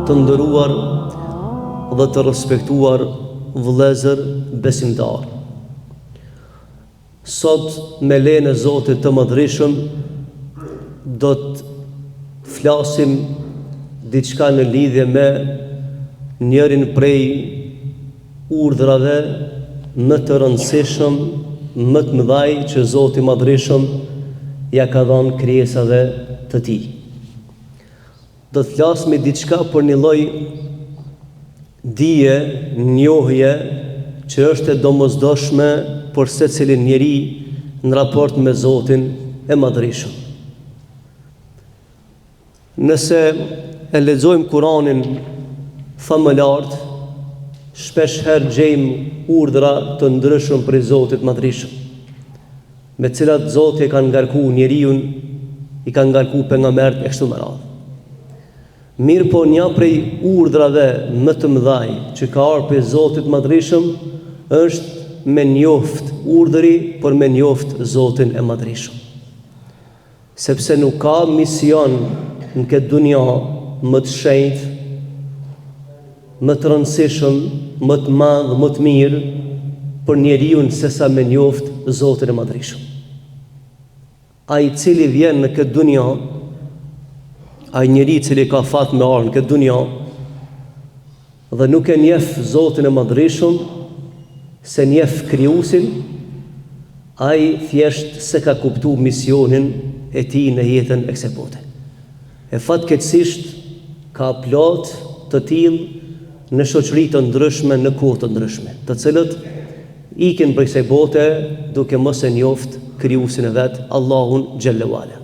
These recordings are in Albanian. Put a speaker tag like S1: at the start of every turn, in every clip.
S1: të nderuar dhe të respektuar vëllezër besimtar. Sot me lejen e Zotit të Madhërisëm do të flasim diçka në lidhje me njërin prej urdhrave më të rëndësishëm, më të mëdhaj që Zoti i Madhërisëm ja ka dhënë krijesave të Tij. Do të flasim diçka për një lloj dije, njohje që është e domosdoshme për secilin njeri në raport me Zotin e Madhërisëm. Nëse e lexojmë Kur'anin famëlart, shpesh herë gjejmë urdhra të ndryshëm për Zotit Madhërisëm, me të cilat Zoti e ka ngarkuar njeriu, i ka ngarkuar pejgamberët e kështu me radhë. Mirë po, një prej urdhrave më të mëdhaj që ka ardhur prej Zotit Madhërisëm është me njoft urdhri për me njoft Zotin e Madhërisëm. Sepse nuk ka mision në këtë dunja më të shenjtë, më të rëndësishëm, më të madh, më të mirë për njeriu se sa me njoft Zotin e Madhërisëm. Ai i cili vjen në këtë dunja, ai njeri i cili ka fat me ardhur në këtë dunja dhe nuk e njeh Zotin e Madhërisëm, se njeh krijuesin, ai thjesht se ka kuptuar misionin e tij në jetën e kësaj bote. E fatkeqësisht ka plot të tillë në shoqëri të ndryshme, në kohë të ndryshme, të cilët ikin prej kësaj bote duke mos e njoft krijuesin e vet, Allahun xhallahu ala.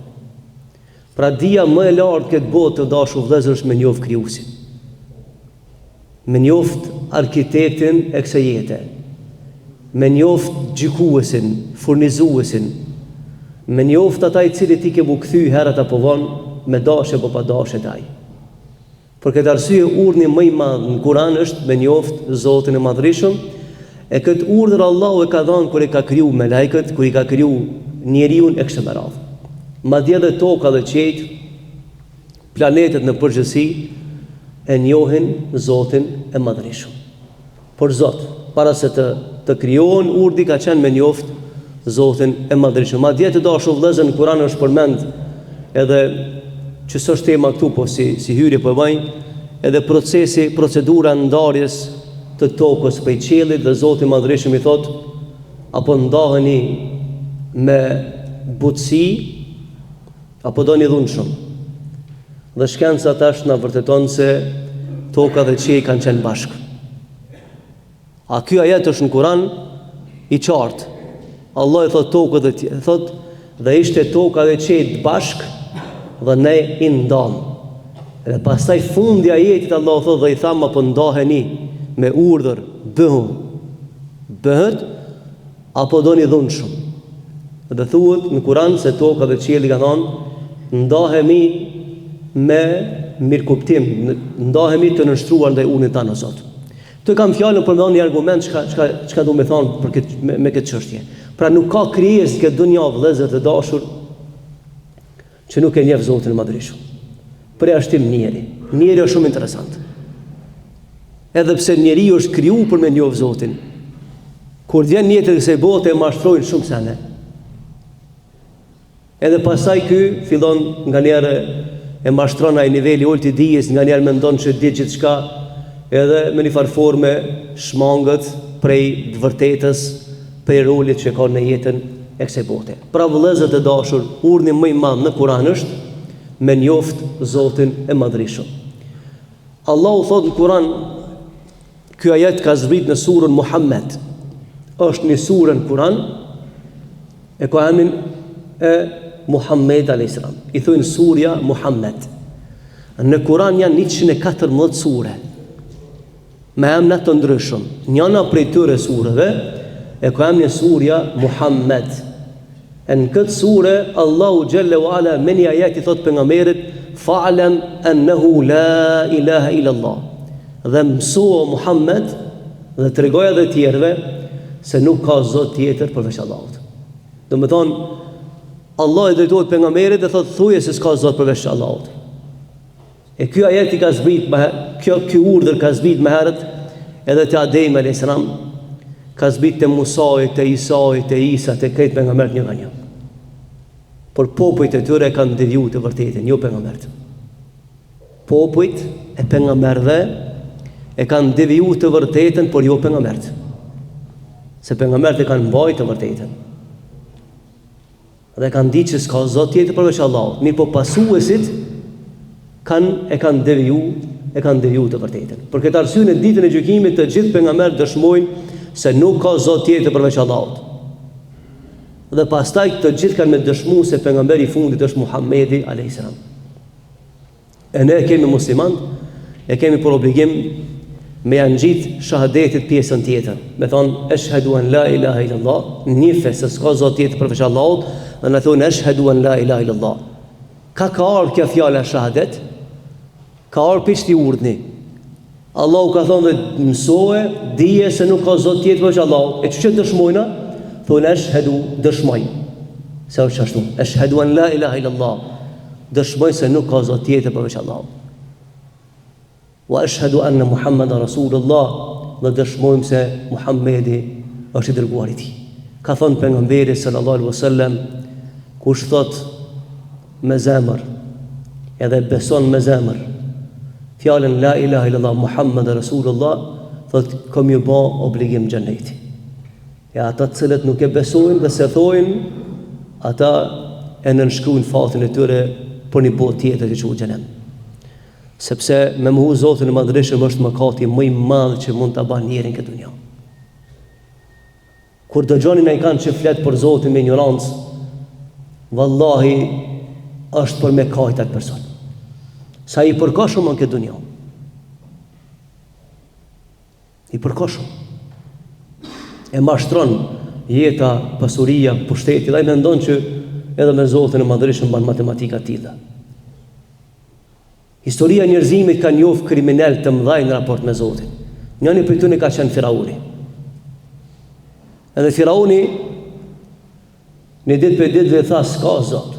S1: Pra dia më e lartë këtë botë të dashur vëllezër është me njoft krijuesin, me njoft arkitektin e kësaj jete, me njoft gjykuesin, furnizuesin, me njoft ata i cili ti ke bu kthy herët apo vonë me dashje apo pa dashje taj. Për këtë arsye urdhni më i madh në Kur'an është me njoft Zotin e Madhërisëm, e këtë urdhër Allahu e ka dhënë kur e ka kriju me lajkët, kur i ka kriju njeriu e kështu me radhë. Madje edhe toka dhe qejt, planetet në përgjithësi e njohin Zotin e Madhërisëm. Por Zot, para se të krijohen, urdhri ka qenë me njoft Zotin e Madhërisëm. Madje të dashur vëllezër në Kur'an është përmend edhe që s'është tema këtu, po si hyrje po bëjnë, edhe procedura ndarjes të tokës prej qiellit dhe Zoti i Madhërisëm i thot: apo ndaheni me butësi apo doni dhunshëm. Dhe shkenca tash na vërteton se toka dhe qielli kanë qenë bashkë. A ky ajet është në Kur'an i qartë. Allah i thot tokë dhe thot dhe ishte toka dhe qielli bashkë dhe ne i ndam. Dhe pastaj fundi i ajetit Allah thot dhe i tham apo ndaheni me urdhër bëhet apo doni dhunshëm. Dhe thuhet në Kur'an se toka dhe qielli kanë thonë ndahemi me mirëkuptim, ndahemi të nështruar ndaj unit tanë o Zot. Të kam fjalën për me dhënë një argument çka du me thonë me këtë çështje. Pra nuk ka krijesë këtë dunja vëllezër të dashur që nuk e njeh Zotin e Madhërisëm. Për jashtim njeri është shumë interesant. Edhe pse njeriu është krijuar për me njohur Zotin, kur vjen në jetën e kësaj bote e mashtrojnë shumë sene. Edhe pasaj ky fillon nganjëherë e mashtron ai niveli ulët i dijes, nganjëherë mendon se di gjithçka, edhe me një farë forme shmangët prej vërtetës, prej rolit që ka në jetën e kësaj bote. Pra vëllezër të dashur, urdhri më i madh në Kur'an është me njoft Zotin e Madhërisëm. Allahu thot në Kur'an, ky ajet ka zbrit në surën Muhammed. Është një surë në Kur'an e ka emrin e Muhammed a.s. I thujnë surja Muhammed. Në Kur'an janë 114 sure me emna të ndryshëm. Njëna prej tyre sureve e ka emrin surja Muhammed. Në këtë sure Allahu xhallahu ala me një ajet i thot pejgamberit: fa'lam annahu la ilaha illa Allah. Dhe mësua Muhammed dhe tregoja dhe tjerëve se nuk ka zot tjetër përveç Allahut. Do të thonë Allah i drejtohet pejgamberit dhe thot thuje se s'ka zot përveç Allahut. E ky ajet I ka zbrit ky urdhër ka zbrit më herët edhe te Ademi alayhis salam, ka zbrit te Musai, te Isai, te Isa, te këtë pejgamberët një nga një. Por popujt e tyre kanë devijuar të vërtetën, jo pejgamberët. Popujt e pejgamberëve e kanë devijuar të vërtetën, por jo pejgamberët. Se pejgamberët e kanë mbajtur të vërtetën. Dhe kanë ditë që s'ka zot tjetër përveç Allahut. Mirë po pasuesit e kanë devijuar të vërtetën. Për këtë arsye në ditën e gjykimit të gjithë pejgamberët dëshmojnë se nuk ka zot tjetër përveç Allahut. Dhe pastaj të gjithë kanë me dëshmu se pejgamberi I fundit është Muhamedi alayhis salam. E ne kemi musliman, e kemi për obligim me janë gjitë shahadetit pjesën tjetër. Me thonë, eshhedu an la ilaha illallah, njife se s'ka zot tjetër përveç Allahut, dhe në thonë, eshhedu an la ilaha illallah. Ka arë kjo fjala shahadet, ka arë pishti urdhni. Allahu ka thonë dhe mësohe, dije se nuk ka zot tjetër përveç Allahut. E që dëshmojna? Thonë, eshhedu, dëshmoj. Se është qashtu, eshhedu an la ilaha illallah. Dëshmoj se nuk ka zot tjetër përveç Allahut. Wa ashhadu anna Muhammadan Rasulullah, dhe dëshmojmë se Muhammedi është I dërguari I Tij. Ka thënë pejgamberi sallallahu alaihi wasallam, kush thot me zemër edhe beson me zemër fjalën la ilaha illallah Muhammadan Rasulullah, thot kam ju bë obligim xheneti. E ata të cilët nuk e besojnë dhe se thojnë, ata e nënshkruajnë fatin e tyre për një botë tjetër që quhet xhenem. Sepse me mohu Zotin e madhreshëm është mëkati më I madh që mund ta bën njërin këtë dunjë. Kur dëgjoni ai kanë që flet për Zotin me ignorancë, vallahi është për me kajt atë person. Sa I përka shumë në këtë dunjë. I përka shumë. E mashtron jeta, pasuria, pushteti, dhe I mendon që edhe me Zotin e madhreshëm bën matematika të tilla. Historia e njerëzimit ka njoft kriminal të mëdhenj në raport me Zotin. Njëri prej tyre ka qenë Firauni. Edhe Firauni në ditë për ditë tha s'ka Zot.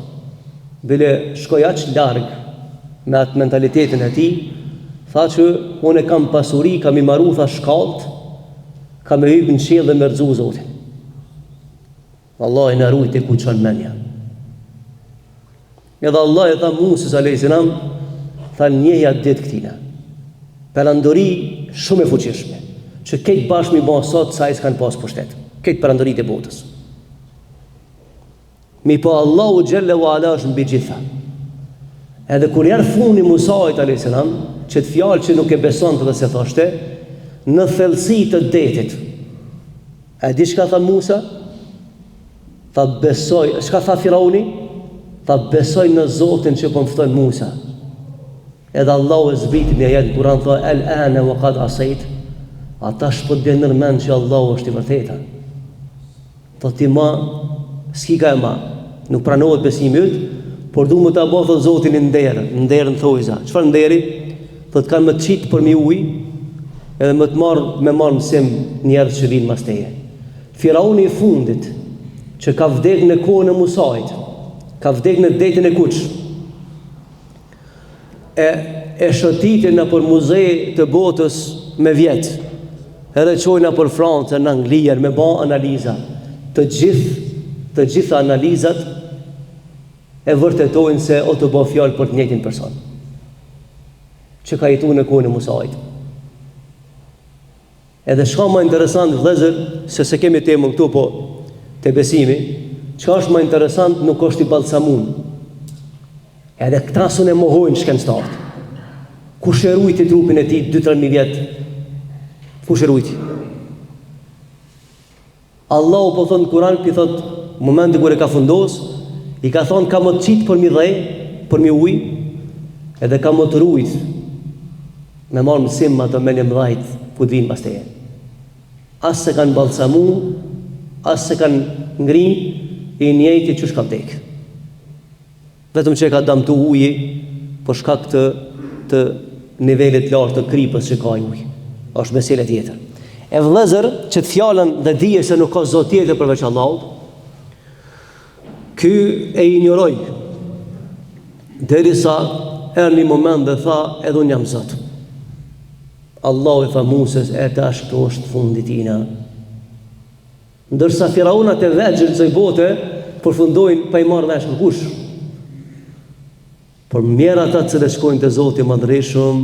S1: Bile shkoi aq larg me atë mentalitetin e tij, tha që unë kam pasuri, kam I marrë tha shkallët, kam e hyrë në qiell dhe me rrezu Zotin. Wallahi na ruajte ku çon mendja. Edhe Allah e tha Musa alayhis salam, tha njëja ditë këtina. Perandori shumë e fuqishme, që këtë bashkë mi bën sot sa I s'kan pas pushtet. Këtë perandorit e botës. Mi po Allahu xhalla wa ala është mbi gjitha. Edhe kur janë funi Musait alayhis salam, që të fjalë që nuk e besonte dhe se thoshte, në thellësi të detit. A di çka tha Musa? Tha besoj, çka tha Firauni? Tha besoj në Zotin që po më fton Musa. Edhe Allahu e zbriti një jetë Kur'an tha el-ana wa qad asait. Ata shpët dhe nërmen që Allahu është I vërteta. Thot ti ma, s'ki ka e ma, nuk pranohet besimi yt, por du më ta bëj thot Zotin nderën thojza. Çfarë nderi? Thot kanë më të qitë për mi ujë, edhe më të marrë mësim njerëz që vinë mas teje. Firauni I fundit, që ka vdek në kohën e Musait, ka vdek në detin e Kuç, e shëtitin në për muze të botës me vjetë, edhe qojnë për Francë, në Anglijer, me ba analiza. Të gjitha analizat e vërtetojnë se o të ba fjallë për të njëjtin person, që ka jetu në kohën e Musait. Edhe shka ma interesant, vëllezër, se kemi temën këtu, po të besimi, që është ma interesant nuk është I balsamun. Edhe këta sun e mohojnë shkencëtarët. Kush e rujti trupin e tij 2-3 vjet? Kush e rujti? Allahu po thon në Kur'an, I thot, momenti kur e ka fundos, I ka thon ka më të qitë për mi dhej, për mi ujë, edhe ka më të rujt. Me marrë mësim ato me një mdhajt, ku të vinë pas teje. As se kanë balsamu, as se kanë ngrinë, I njëjti që shka vdekë. Vetëm që e ka damtu uji për shkak të nivelit lartë të kripës që ka uji. Është mesele tjetër. E vëllezër, që të fjallën dhe dije se nuk ka zot tjetër përveç Allahut, ky e injoroj derisa erë një moment dhe tha, edhe unë jam Zot. Allahu i tha Muses, e tash këto është fundi tina. Ndërsa firaunat e vegjël të bote përfundojnë pa i marrë vesh kërkush. Por mjerë ata të cilët shkojnë të Zoti Madhërisëm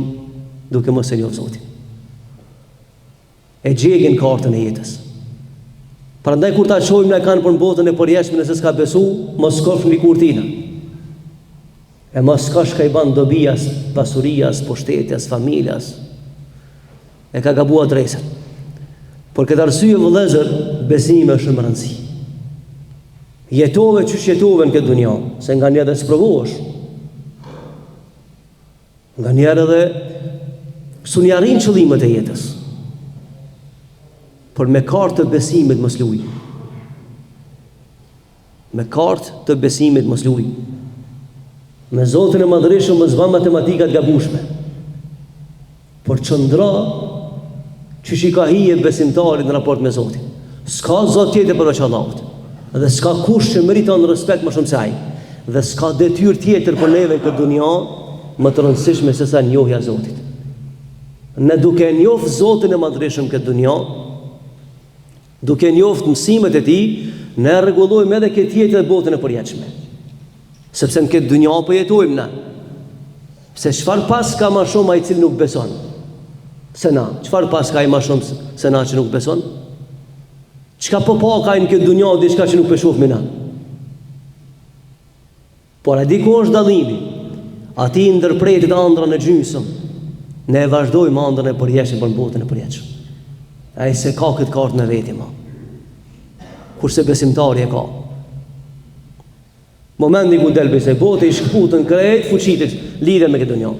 S1: duke mos e njohur Zotin. E gjegin kartën e jetës. Prandaj kur ta shohim ne kanë për botën e përjeshme, nëse s'ka besu, mos shkosh në kurtina. E mos shkosh ka i ban dobijas, pasurijas, pushtetjes, familjas. E ka gabu adresën. Por këtë arsye vëllezër, besimi është shumë rëndësi. Jetove çu jetove në këtë dunja, se nga njerë dhe sprovohesh. Nga njerë edhe su një arrin qëllimet e jetës. Por me kartë të besimit mos luj. Me kartë të besimit mos luj. Me Zotin e Madhërisëm mos bën matematikat gabueshme. Por qëndra që shi ka hije besimtarit në raport me Zotin. S'ka Zot tjetër përveç Allahut. Dhe s'ka kush që meriton respekt më shumë se ai. Dhe s'ka detyrë tjetër për neve në këtë dunja më të rëndësishme se sa njohja e Zotit. Ne duke njohur Zotin e Madhërisëm këtë dunja, duke njohur mësimet e tij, ne rregullojmë edhe këtë jetë e botën e përjetshme. Sepse në këtë dunja po jetojmë na. Se çfarë pas ka më shumë ai i cili nuk beson? Se na, çfarë pas ka ai më shumë se na që nuk beson? Çka po ka ai në këtë dunja diçka që nuk e shohim na? Por a di ku është dallimi? Ati ndërpretet ëndrrën e gjysëm. Ne e vazhdojmë ëndrrën e përjetshme për botën e përjetshme. Ai se ka këtë kartë në veti ma. Kurse besimtari e ka. Momenti ku del besoj botë i shkputën krejt fuqitit lidhe me këtë dunjë.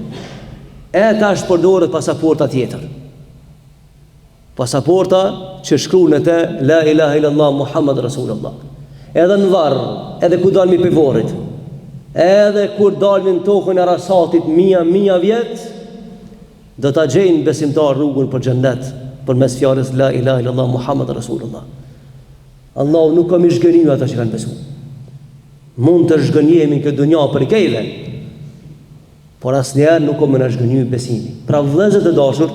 S1: E tash përdoret pasaporta tjetër. Pasaporta që shkruan te la ilaha illallah Muhammad Rasulullah. Edhe në varr, edhe ku dalmi pe vorrit. Edhe kur dalmi në tokën e Arasatit mia vjet, do ta gjejnë besimtar rrugën për xhennet përmes fjalës la ilaha illallah Muhammad Rasulullah. Allahu nuk ka më zhgënjur ata që kanë besuar. Mund të zhgënjemi në këtë dunja për kejve, por asnjëherë nuk më na zhgënjur besimi. Pra vëllezër të dashur,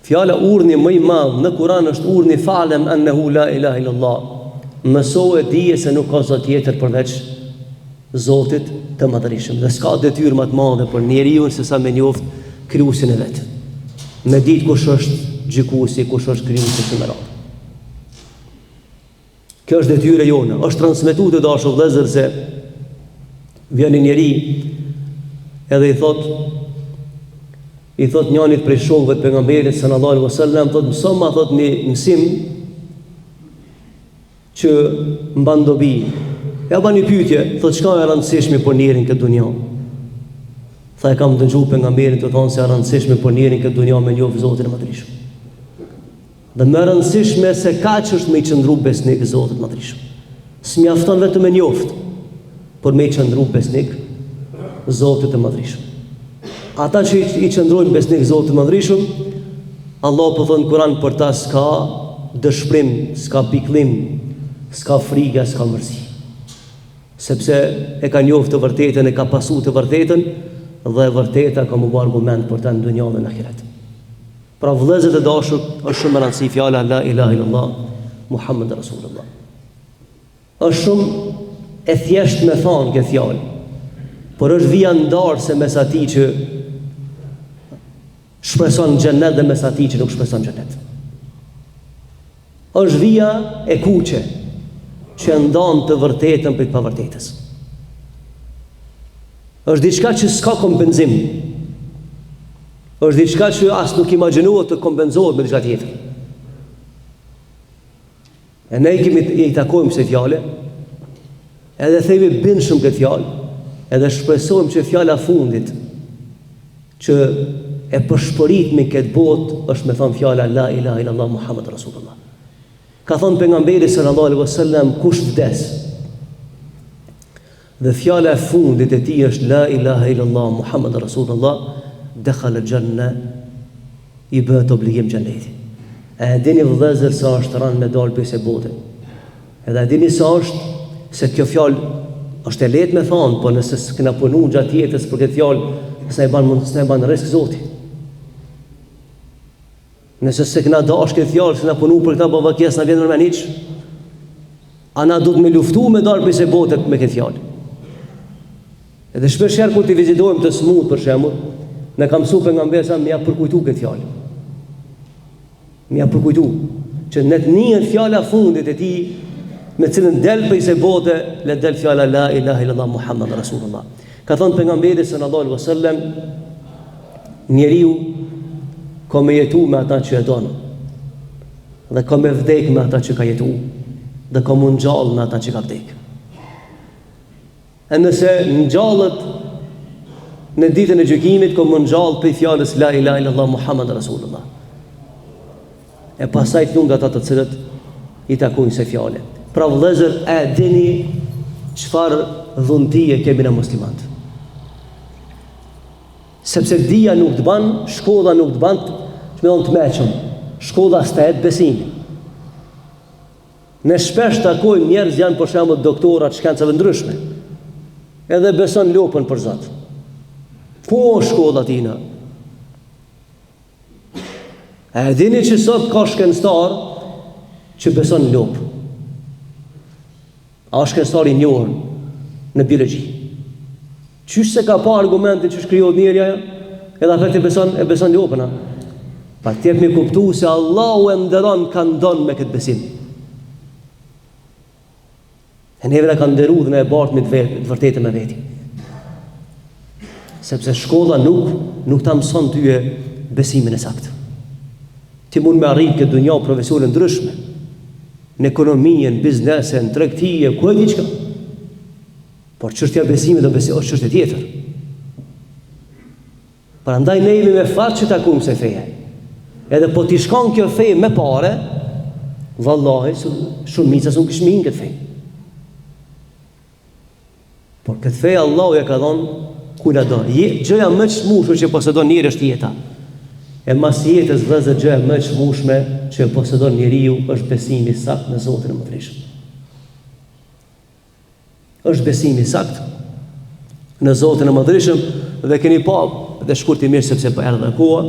S1: fjala urni më i madh në Kur'an është urni falem annahu la ilaha illallah. Mësoje dije se nuk ka zot tjetër përveç Zotit të Madhërisëm. Dhe s'ka detyrë më të madhe për njeriu se sa me njoft krijuesin e vet. Me ditë kush është gjykuesi, kush është krijuesi i mërat. Kjo është detyra jone. Është transmetuar të dashur vëllezër se vjen një njeri edhe i thot njënit prej shokëve të pejgamberit sallallahu alaihi wasallam, thot mësoma, thot një mësim që mban dobi. Ja ba një pyetje, thot çka është e rëndësishme për njerin këtë dunjë? Tha e kam dëgjuar pejgamberin të thonë se është e rëndësishme për njerin këtë dunjë me njohur Zotin e Madhërisëm. Dhe më rëndësishme se kaq është me i qëndru besnik Zotit Madhërisëm. S'mjafton vetëm me njoft, por me i qëndru besnik Zotit e Madhërisëm. Ata që i qëndrojnë besnik Zotit Madhërisëm, Allah po thon në Kur'an për ta s'ka dëshpërim, s'ka pikëllim, s'ka frikë, s'ka mërzi. Sepse e ka njoft të vërtetën, e ka pasu të vërtetën, dhe e vërteta ka më bë argument për ta në dunjë dhe në ahiret. Pra vëllezër e dashur, është shumë e rëndësishme fjala la ilaha illallah Muhammad Rasulullah. Është shumë e thjeshtë me thonë këtë fjalë, por është vija ndarëse mes atij që shpreson xhenet dhe mes atij që nuk shpreson xhenet. Është vija e kuqe që ndan të vërtetën për të pavërtetës. Është diçka që s'ka kompenzim. Është diçka që as nuk imagjinohet të kompenzohet me diçka tjetër. E ne i takojmë se fjale, edhe themi bindshëm këtë fjalë, edhe shpresojmë që fjala fundit që e përshpërit me këtë botë është me thënë fjala la ilaha illallah Muhammad Rasulullah. Ka thënë pejgamberi sallallahu alaihi wasallam, kush vdes dhe fjala e fundit e tij është la ilaha illallah Muhammad Rasulullah, dakhala al-janna, i bëhet obligim xheneti. E dini vëllezër sa është rënë me dalë pjesë bote. Edhe dini sa është se kjo fjalë Është e lehtë me thonë, po nëse s'kena punu gjatë jetës për këtë fjalë, s'na e ban risk Zoti. Nëse s'kena dash këtë fjalë, s'na punu për këtë bavakjes, na vjen më hiç. Ana do të me luftu me dalë prej botet me këtë fjalë. Edhe shpesh herë kur t'i vizitojmë të smut për shembull, ne ka mësuar pejgamberi sa më ja përkujtu këtë fjalë. Më ja përkujtu që ne të njihet fjala fundit e tij me cilën del prej se bote, le del fjala la ilaha illallah Muhammad Rasulullah. Ka thënë pejgamberi sallallahu alaihi wasallam, njeriu ka me jetu me ata që e don, dhe ka me vdek me ata që ka jetu, dhe ka mund gjallë me ata që ka vdek. E nëse në gjallët në ditën e gjykimit, ka mund gjallë për fjallës la ilaha illallah Muhammad Rasulullah. E pasaj të lunga ata të cilët i takojnë se fjale. Pra vëllezër, e dini çfarë dhuntie kemi në muslimat. Sepse dia nuk të ban, shkolla nuk të ban, që me thonë të meqëm, shkolla s'ta jetë besimi. Ne shpesh takojmë njerëz janë për shembull doktorat shkencave ndryshme, edhe beson lopën për Zot. Po shkolla tina. E dini që sot ka shkencëtar që beson lopë. A shkencëtar i njohur në biologji. Qysh se ka pa argumentin që shkrijohet njeriu, edhe atë e beson lopën. Pa tjetër me kuptu se Allahu e nderon ka ndon me këtë besim. E neve na ka nderuar dhe na e bartë me të vërtetë me veti. Sepse shkolla nuk ta mëson tyje besimin e saktë. Ti mund me arrit këtë dunja profesorë ndryshme, në ekonominë, në biznesin, në tregtie, ku e di çka. Por çështja e besimit është çështje tjetër. Prandaj ne jemi me fat që takojmë se feje. Edhe po ti shkon kjo fe me pare, vallahi shumica s'u kishmin këtë fe. Por këtë fe Allahu ja ka dhënë kula do. Gjëja më e çmueshme që posedon njeriu është jeta. E mas jetës vëzë gjëja më e çmueshme që posedon njeriu është besimi i saktë në Zotin e Mëdhëshëm. Është besimi i saktë në Zotin e Mëdhëshëm dhe keni pa dhe shkurtimisht sepse po erdhi koha.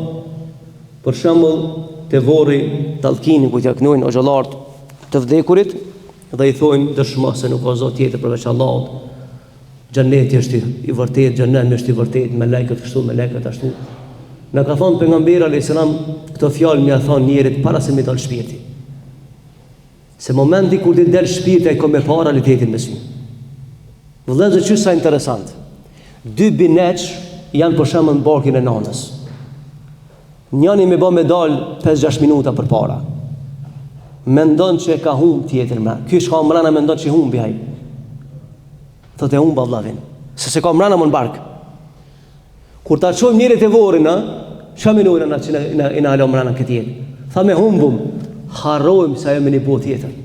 S1: Për shembull, te vorri tallkinin ku t'ia knojnë xhallarët të vdekurit dhe i thonë dëshmo se nuk ka zot tjetër përveç Allahut. Xheneti është i vërtetë, xhenemi është i vërtetë, me lajket kështu, me lajket ashtu. Në ka thonë pejgamberi alayhis salam këto fjalë më thonë njerit para se më dal shpirti. Se momenti kur ti del shpirti ai ka me para realitetin me sy. Vëllezër, që sa interesant. 2 bineç janë për shembull në barkun e nanës. Njëri më bën me dal 5-6 minuta përpara. Mendon që ka humb tjetër më. Ky shka mbrana mendon që humbi ai. Thotë humb vllavin. Se ka mbrana më në bark. Kur ta çojmë njëri te vorri na, çamë nëna na që na alo mbrana këtë jetë. Tha me humbum, harrojmë se ajo më në botë tjetër.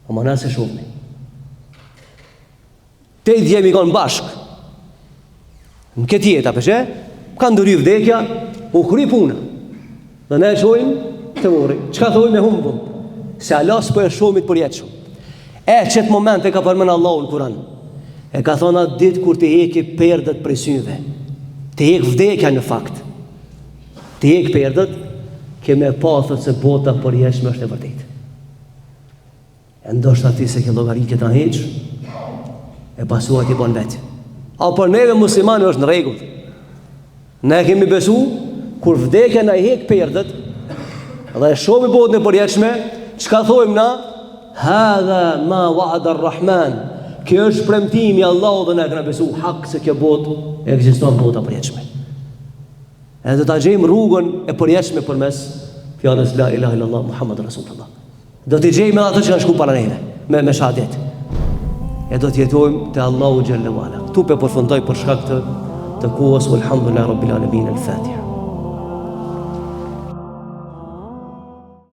S1: O më nëse shumë. Te jemi kon bashk. Në këtë jetë apo çe? Ka nduri vdekja, u kry puna. Dhe ne shojmë të vorri. Çka thojmë me humbum? Se Allah s'po e shohimit për jetë shumë. Çet momente ka përmend Allahu në Kur'an. E ka thonë atë ditë kur të heki perdët prej syve. Të hek vdekja në fakt. Të hek perdët, ke me pathët se bota për jeshme është e vërtet. E ndoshta ti se ke llogarit këtë heq, e pasua ti bon vetë. A për neve muslimani është në rregull. Ne kemi besu, kur vdekja na i hek perdët, dhe e shohim botën e përjetshme, çka thojmë na? Hadha ma wa'ada ar-Rahman. Kjo është premtimi i Allahut dhe ne kemi besu hak se kjo botë ekziston bota përjetshme. Edhe ta gjejmë rrugën e përjetshme përmes fjalës la ilaha illallah Muhammad Rasulullah. Do t'i gjejmë edhe ato që kanë shku para neve me shahadet. E do të jetojmë te Allahu xhalla wala. Ktu po përfundoj për shkak të kohës, walhamdulillah rabbil alamin al-Fatiha.